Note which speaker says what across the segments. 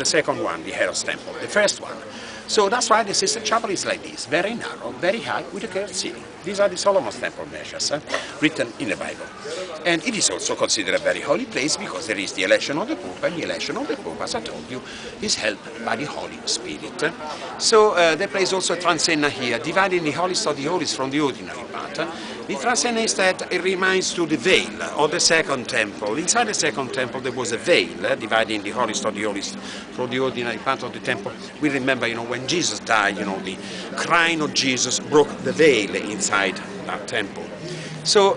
Speaker 1: The second one, the Herod's Temple, the first one. So that's why the sister chapel is like this, very narrow, very high, with a curved ceiling. These are the Solomon's Temple measures written in the Bible. And it is also considered a very holy place because there is the election of the Pope, and the election of the Pope, as I told you, is held by the Holy Spirit. So there plays also a transenna here, dividing the holiest of the holiest from the ordinary part. The transenna instead it reminds to the veil of the second temple. Inside the second temple there was a veil dividing the holiest of the holiest from the ordinary part of the temple. We remember, when Jesus died, the crying of Jesus broke the veil inside that temple. So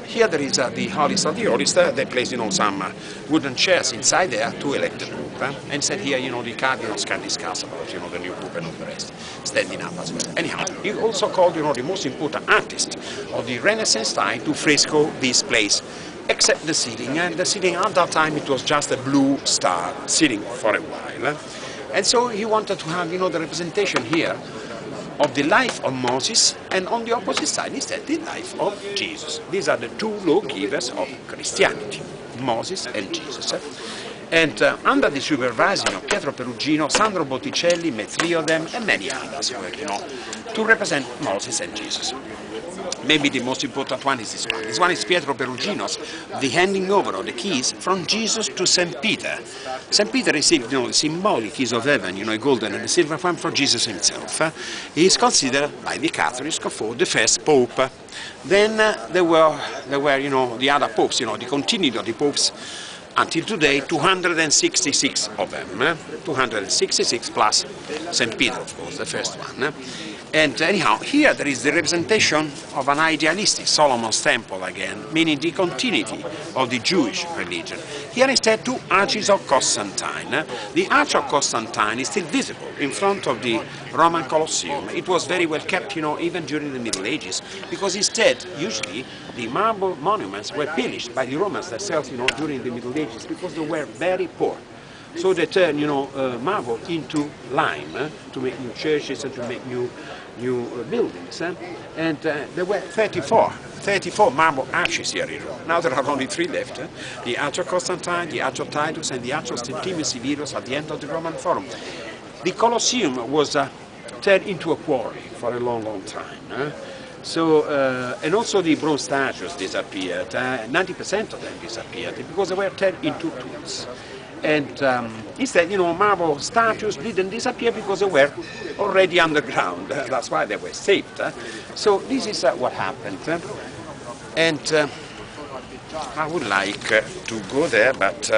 Speaker 1: here there is the holiest of the holiest. They placed, some wooden chairs inside there to elect the Pope. And said here, the cardinals can discuss about, the new Pope and all the rest, standing up as well. Anyhow, he also called, the most important artist of the Renaissance time to fresco this place, except the ceiling. And the ceiling at that time, it was just a blue star sitting for a while. And so he wanted to have, the representation here of the life of Moses, and on the opposite side instead the life of Jesus. These are the two lawgivers of Christianity, Moses and Jesus. And under the supervision of Pietro Perugino, Sandro Botticelli made three of them, and many others were, to represent Moses and Jesus. Maybe the most important one is this one. This one is Pietro Perugino's, the handing over of the keys from Jesus to St. Peter. St. Peter received, the symbolic keys of heaven, a golden and a silver one from Jesus himself. He is considered by the Catholics for the first pope. Then there were, the other popes, the continuity of the popes. Until today, 266 of them, 266 plus St. Peter, of course, the first one. And anyhow, here there is the representation of an idealistic Solomon's Temple again, meaning the continuity of the Jewish religion. Here instead, two arches of Constantine. The Arch of Constantine is still visible in front of the Roman Colosseum. It was very well kept, even during the Middle Ages, because instead, usually, the marble monuments were pillaged by the Romans themselves, during the Middle Ages, because they were very poor. So they turned, marble into lime to make new churches and to make new buildings. And there were 34 marble arches here in Rome. Now there are only three left. The Arch of Constantine, the Arch of Titus, and the Arch of Septimius Severus at the end of the Roman Forum. The Colosseum was turned into a quarry for a long, long time. So, and also the bronze statues disappeared. 90% of them disappeared because they were turned into tools. And instead, marble statues didn't disappear because they were already underground. That's why they were saved. So this is what happened. And I would like to go there, but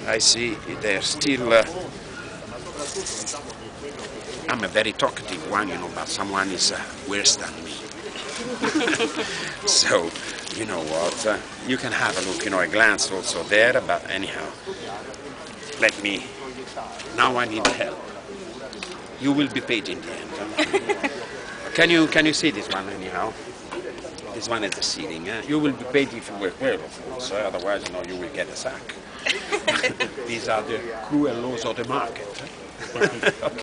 Speaker 1: I see there's still... I'm a very talkative one, but someone is worse than me. So, you know what, you can have a look, a glance also there, but anyhow, now I need help. You will be paid in the end. Can you see this one anyhow? This one is the ceiling. You will be paid if you work well, of course, otherwise, you will get a sack. These are the cruel laws of the market.